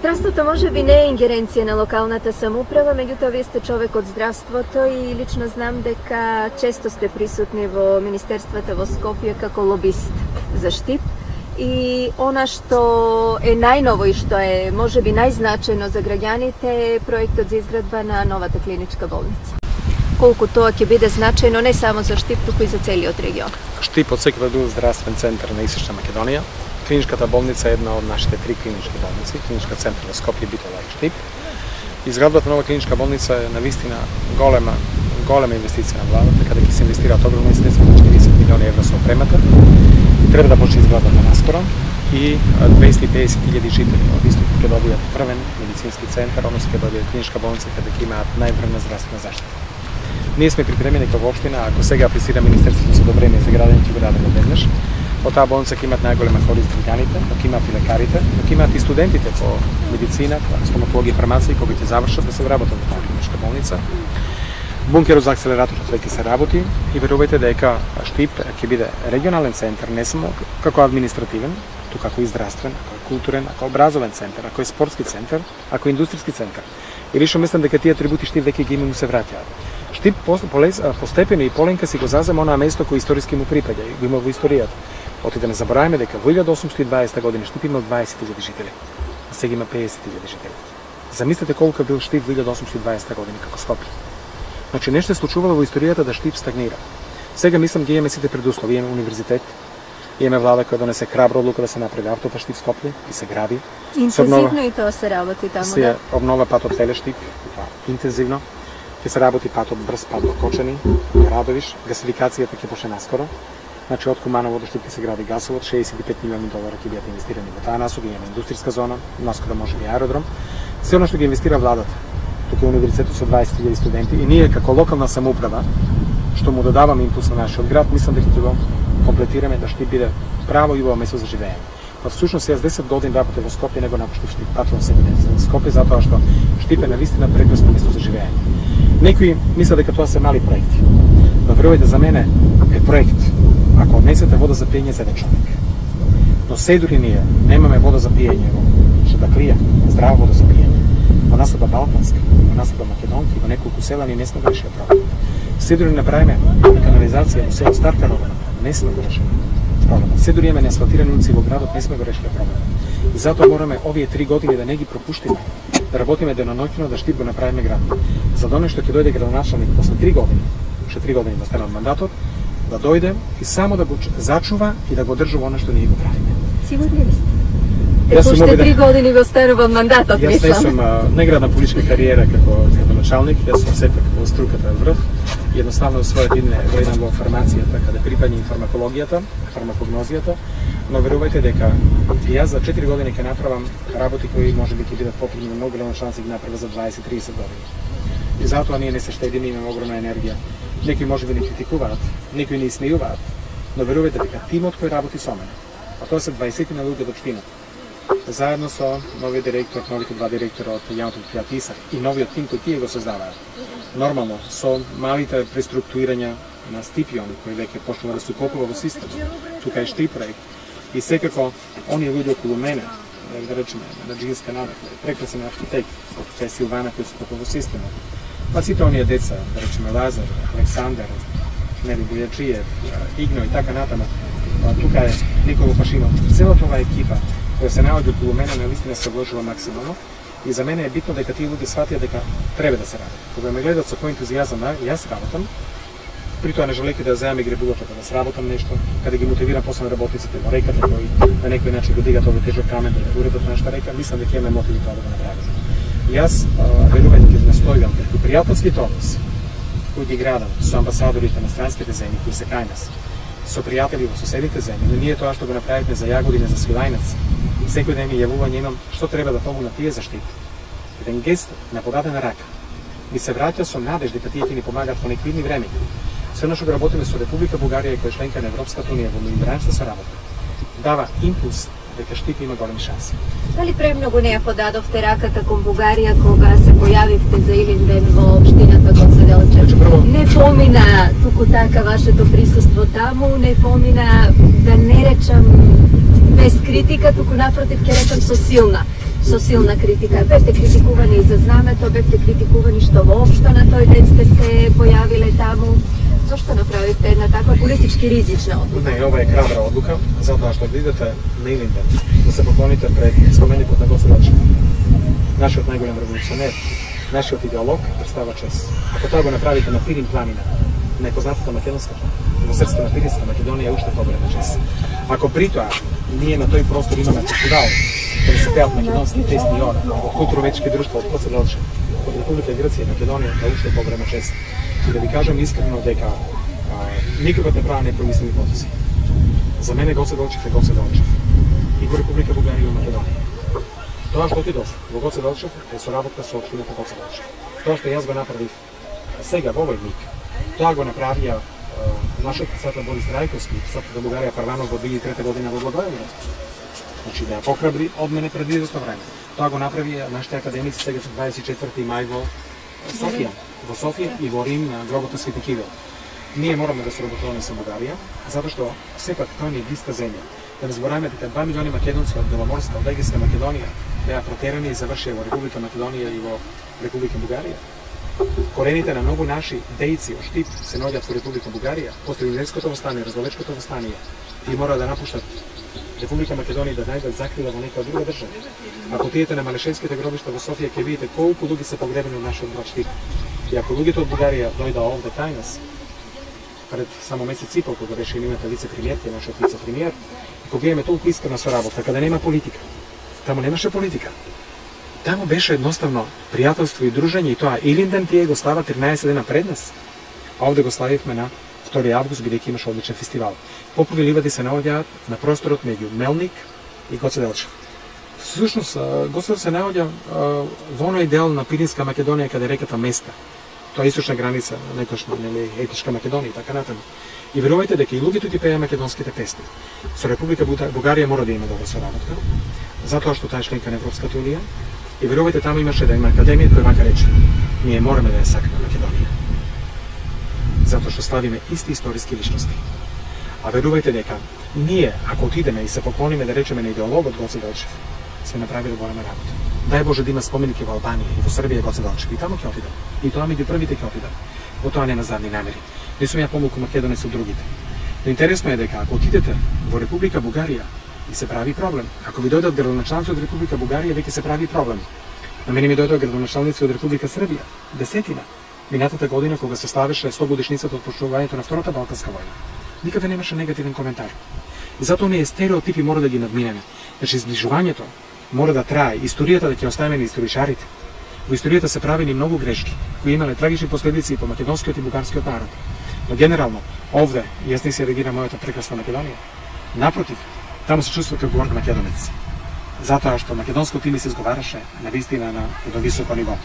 Здравството може би не е ингеренција на локалната самоуправа, меѓутоа вие сте човек од здравството и лично знам дека често сте присутни во министерствата во Скопје како лобист за Штип. И она што е најново и што е можеби најзначајно за граѓаните е проектот за изградба на новата клиничка болница. Колку тоа ќе биде значајно не само за Штип, туку и за целиот регион. Штип од секогаш бил здравствен центар на Источна Македонија. Клиничката болница е една од нашите 3 клинички болници, клиничка центар во Скопје, Битола и Штип. Изградбата на нова клиничка болница е навистина голема инвестиција на владата, каде ќе се инвестираат огромни средства, 40 милиони евра со опремата. Треба да почне изградбата наскоро и 250.000 жители од Исток ќе добијат првен медицински центар, односно ќе добијат клиничка болница каде ќе имаат највременна здравствена заштита. Ние сме припремени како општина, ако сега аплицира Министерството за одобрение за градење, ќе го дадеме веднаш. Во таа болница ќе имаат најголема корист граѓаните, но ќе имаат и лекарите, но ќе имаат и студентите по медицина, стоматологија и фармација кои ќе завршат да се вработат во таа клиничка болница. Бункерот за акселераторот веќе се работи и верувајте дека Штип ќе биде регионален центар не само како административен, туку како и здравствен, како и културен, како образовен центар, како и спортски центар, како и индустријски центар. И лично мислам дека тие атрибути Штип веќе ги има му се враќаат. Штип постепено и поленка си го зазема онаа место кој историски му припаѓа и го има во историјата. Оти да не забораваме дека во 1820 година Штип имал 20.000 жители, а сега има 50.000 жители. Замислете колку бил Штип во 1820 година како Скопје. Значи нешто се случувало во историјата да Штип стагнира. Сега мислам ги имаме сите предуслови, имаме универзитет, имаме влада која донесе храбра одлука да се направи автопат Штип Скопје и се гради. Интензивно и тоа се работи таму, да? Се обнова патот Теле Штип, интензивно. Ќе се работи патот брз, пат до Кочани, до Радовиш, гасификацијата ќе почне наскоро. Значи од Куманово до Штип ќе се гради гасовод, 65 милиони долари ќе бидат инвестирани во таа насока, имаме индустријска зона, наскоро може би аеродром. Се она што ги инвестира владата. Тука е универзитетот со 20.000 студенти и ние како локална самоуправа што му додаваме импулс на нашиот град, мислам дека ќе го комплетираме да Штип биде право и убаво место за живење. Па всушност јас 10 години работев во Скопје, него напуштив Штип, патувам секој ден за Скопје затоа што Штип е навистина прекрасно место за живење. Некои мислат дека тоа се мали проекти. Но верувајте, за мене е проект ако однесете вода за пиење за еден човек. Но се дури ние немаме вода за пиење во Шадаклија, здрава вода за пиење. Во населба Балканска, во населба Македонки, во неколку села ние не сме го решили проблемот. Се дури направиме канализација во село Старка Родина, не сме го решили проблемот. Се дури имаме неасфалтирани улици во градот, не сме го решили проблемот. И затоа мораме овие 3 години да не ги пропуштиме, да работиме деноноќно да Штип го направиме град. За да што ќе дојде градоначалник после 3 години, уште 3 години да стане од мандатот, да дојде и само да го зачува и да го држува она што ние го правиме. Сигурни ли сте? Уште 3 години го останува од мандатот, мислам. Јас не сум неградна политичка кариера како градоначалник, јас сум сепак во струката врв. Едноставно својот име гледам во фармацијата, каде припаѓа и фармакологијата, фармакогнозијата, но верувајте дека јас за 4 години ќе направам работи кои можеби ќе бидат потребни на многу градоначалници ги направат за 20-30 години. И затоа ние не се штедиме, имаме огромна енергија. Некои можеби не критикуваат, некои не исмејуваат, но верувајте дека тимот кој работи со мене, а тоа се 20 на луѓе од општината, заедно со новиот директор, новите 2 директора од јавното предпријатие ИСАК и новиот тим кој тие го создаваат. Нормално, со малите преструктурирања на Стипион, кој веќе почнува да се укопува во системот, тука е Штип проект, и секако оние луѓе околу мене, да речеме, на Джинска Надев, прекрасен архитект, кој е Силвана кој се укопува во системот, па сите оние деца, да речеме Лазар, Александар, Нели Бојачиев, Игно и така натаму, тука е Николо Пашинов, целата оваа екипа која се наоѓа околу мене навистина се вложила максимално. И за мене е битно дека тие луѓе сватија дека треба да се ради. Кога ме гледат со кој ентузијазам јас работам, притоа не желејќи да земам игребулата да сработам нешто, каде ги мотивирам после работниците во реката кои на некој начин го дигат овој тежок камен да уредат нашата река, мислам дека имаме мотиви тоа да го направиме. Јас верувам дека ќе настојувам преку пријателските односи кои ги градам со амбасадорите на странските земји кои се кај нас, со пријатели во соседните земји, но ние тоа што го направивме за Јагодина, за Свилајнац, секој ден ми јавување имам што треба да помогна тие за Штип. Еден гест на подадена рака ми се враќа со надеж дека тие ќе ни помагаат во некои идни времења. Се што го работиме со Република Бугарија која е членка на Европската унија во меѓубраншна соработа, дава импулс дека Штип има големи шанси. Дали премногу не ја подадовте раката кон Бугарија кога се појавивте за Илинден во општината Гоце Gocedelče. Znači, prvo... Ne pomina tuku taka vašето prisustvo tamo, ne pomina, da ne rečem bez kritika, tuku naprotiv, ke rečem so silna kritika. Beste kritikuvani za znamето, beste kritikuvani što uopšto na toj dec ste se pojavile tamo. Zašto napravite jedna takva politički rizična odluka? Ne, ova je hrabra odluka, zato što idete na Ilindan, da se poklonite pred spomenikot na Gocedelče. Našiот najgolem revolucioner, našiot ideolog, predstava čas. Ako tako napravite na Pirin planina, nepoznatата македонска, во срцето на Пиринска Македонија е уште побрана чест. Ако при тоа ние на тој простор имаме фестивал, каде се пеат македонски песни од културовечки друштва од Гоцеделче, од Република Грција и Македонија, е уште побрана чест. И да ви кажам искрено дека никогаш не правя непромислени потези. За мене Гоцеделчев е Гоцеделчев. И во Република Бугарија и Македонија. Тоа што отидов во Гоцеделчев е соработка со општината Гоцеделчев. Тоа што јас го направив сега во овој миг, тоа го направија нашиот председател Борис Трајковски, председател на Бугарија Парванов во 2003 година во Благоевград. Значи да ја похрабри од мене пред известно време. Тоа го направија нашите академици сега со 24 мај во Софија. Во Софија и во Рим на гробот на Свети Кирил. Ние мораме да се работуваме со Бугарија, затоа што сепак тоа ни е блиска земја. Да не забораваме дека 2 милиони македонци од Беломорска, од Егејска Македонија беа протерани и завршија во Република Македонија и во Република Бугарија. Корените на многу наши дејци од Штип се наоѓаат во Република Бугарија, после Илинденското востание, Раздолечкото востание, и мора да напуштат Република Македонија да најдат закрила во некоја друга држава. Ако отидете на Малешевските гробишта во Софија, ќе видите колку луѓе се погребени од нашиот град Штип. И ако луѓето од Бугарија дојдат овде кај нас, пред само месец и пол, кога беше имената вице-премиерка, нашиот вице-премиер, кога имаме толку искрена соработка, каде нема политика. Таму немаше политика. Таму беше едноставно пријателство и дружење и тоа Илинден тие го слава 13 дена пред нас. А овде го славивме на 2 август, бидејќи имаше одличен фестивал. Попови ливади се наоѓаат на просторот меѓу Мелник и Гоцеделчев. Всушност, Гоцеделчев се наоѓа во оној дел на Пиринска Македонија каде реката Места. Тоа е источна граница, некојашна, нели, етничка Македонија и така натаму. И верувајте дека и луѓето ги пееа македонските песни. Со Република Бугарија мора да има добра соработка, затоа што таа е членка на Европската унија. И верувајте, таму имаше да има академија која вака рече: ние мораме да ја сакаме Македонија. Затоа што славиме исти историски личности. А верувајте дека ние, ако отидеме и се поклониме да речеме на идеологот Гоцеделчев, се направиле голема работа. Дај Боже да има споменики во Албанија и во Србија Гоцеделчев, и таму ќе отидам. И тоа меѓу првите ќе отидам. Во тоа нема задни намери. Не сум ја помалку македонец од другите. Но интересно е дека ако отидете во Република Бугарија и се прави проблем. Ако ви дојдат градоначалници од Република Бугарија, веќе се прави проблем. На мене ми дојдоа градоначалници од Република Србија, 10 минатата година кога се славеше 100 годишницата од почнувањето на Втората Балканска војна. Никаде немаше негативен коментар. И затоа оние стереотипи мора да ги надминеме. Значи зближувањето мора да трае, историјата да ќе оставиме на историчарите. Во историјата се правени многу грешки, кои имале трагични последици по македонскиот и бугарскиот народ. Но генерално, овде, јас не се реагира мојата прекрасна Македонија. Напротив, таму се чувствува како горд македонец. Затоа што македонското име се изговараше на вистина на високо ниво.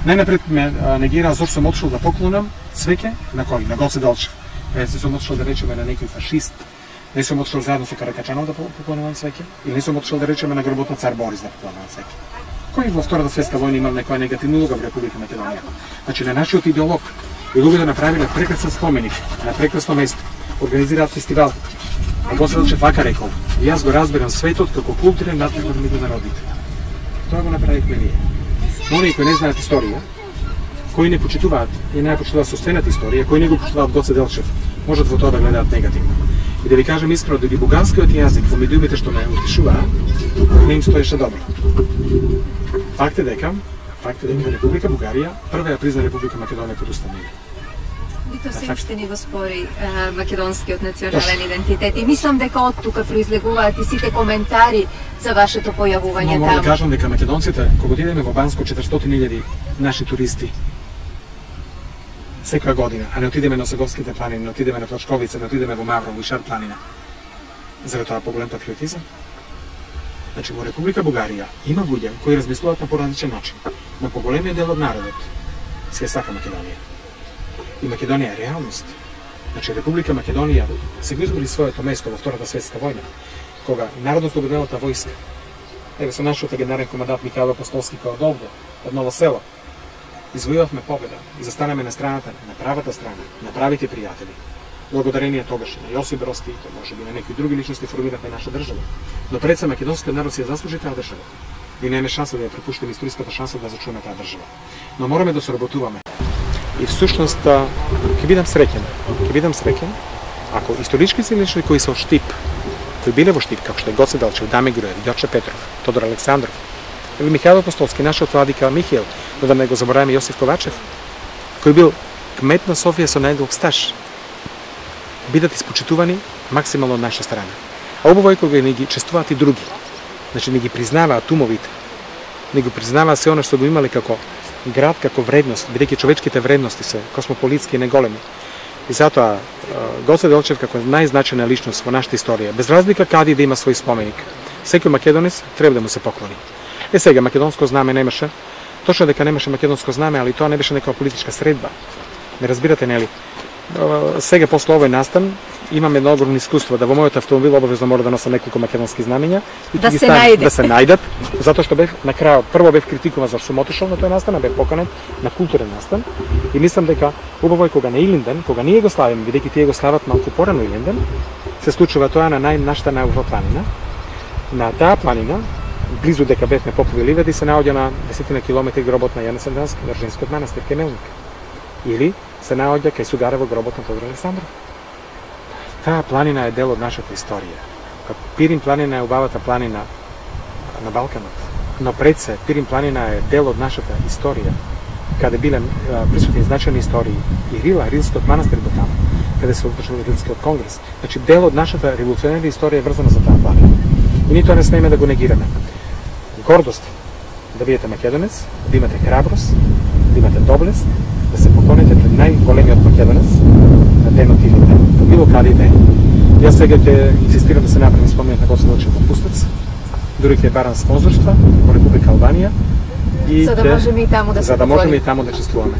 Најнапред ме негира зошто сум отшол да поклонам свеќе на кој? На Гоцеделчев. Се сум отшол да речеме на некој фашист. Не сум отшол заедно со Каракачанов да поклонувам свеќе. Или не сум отшол да речеме на гробот на цар Борис да поклонувам свеќе. Кој во Втората светска војна имал некоја негативна улога во Република Македонија. Значи на нашиот идеолог и луѓето направиле прекрасен споменик на прекрасно место. Организираат фестивал. А Гоцеделчев вака рекол: јас го разбирам светот како културен надпревар меѓу народите. Тоа го направивме ние. Но оние кои не знаат историја, кои не почитуваат и не почитуваат собствената историја, кои не го почитуваат Гоцеделчев, можат во тоа да гледаат негативно. И да ви кажам искрено, дали бугарскиот јазик во медиумите што ме утешуваа, не им стоеше добро. Факт е дека Република Бугарија прва ја призна Република Македонија под уставна име. И тоа се уште ни го спори македонскиот национален идентитет. И мислам дека од тука произлегуваат и сите коментари за вашето појавување таму. Морам да кажам дека македонците, кога отидеме во Банско, 400.000 наши туристи секоја година, а не отидеме на Осеговските планини, не отидеме на Плачковица, не отидеме во Маврово и Шар планина. Заради тоа поголем патриотизам. Значи, во Република Бугарија има луѓе кои размислуваат на поразличен начин, но поголемиот дел од народот се сака Македонија. И Македонија е реалност. Значи, Република Македонија се го избори своето место во Втората светска војна, кога Народно-слободената војска, еве со нашиот генерален командант Михајло Апостолски кој од овде, од Ново село, извојувавме победа и застанеме на страната, на правата страна, на правите пријатели. Благодарение тогаш на Јосип Брз Тито, може би на некои други личности формирахме наша држава. Но пред се македонскиот народ си ја заслужи таа држава. И немаме шанса да ја пропуштиме историската шанса да зачуваме таа држава. Но мораме да соработуваме. И всушност ќе бидам среќен ако историчките личности кои се од Штип, кои биле во Штип, како што е Гоце Делчев, Даме Груев, Ѓорче Петров, Тодор Александров, или Михаил Апостолски, нашиот владика Михаил, но да не го забораваме Јосиф Ковачев, кој бил кмет на Софија со најдолг стаж, бидат испочитувани максимално од наша страна. А убаво е кога не ги чествуваат и други. Значи не ги признаваат умовите, не го признаваат се оно што го имале како град, како вредност, бидејќи човечките вредности се космополитски и неголеми. И затоа Гоце Делчев како најзначајна личност во нашата историја, без разлика каде да има свој споменик, секој македонец треба да му се поклони. Сега македонско знаме немаше, точно дека немаше македонско знаме, али тоа не беше некоја политичка средба. Не разбирате, нели? Сега после овој настан имам едно огромно искуство да во мојот автомобил обавезно мора да носам неколку македонски знамења и да се најдат, затоа што бев на крајот прво бев критикуван за сум отишол на тој настан, а бев поканет на културен настан и мислам дека убаво е кога на Илинден, кога ние го славиме, бидејќи тие го слават малку порано Илинден, се случува тоа на нашата најубава планина. На таа планина, близу дека бевме Попови ливади, се наоѓа на 10 километри гробот на Јане Сандански, на Рженскиот манастир кај Мелник. Или се наоѓа кај Сугарево гробот на Тодор Александров. Таа планина е дел од нашата историја. Пирин планина е убавата планина на Балканот. Но пред се, Пирин планина е дел од нашата историја, каде биле присутни значајни истории. И Рилскиот манастир до таму, каде се одржал Рилскиот конгрес. Значи, дел од нашата револуционерна историја е врзана за таа планина. И ни тоа не смееме да го негираме. Гордост да бидете македонец, да имате храброст, да имате доблест, да се поклоните пред најголемиот македонец на денот или ден, било каде и ден. Јас сега ќе инсистирам да се направи споменот на Гоце Делчев во Пустец, дури ќе барам спонзорства во Република Албанија и за да можеме и таму да се чествуваме.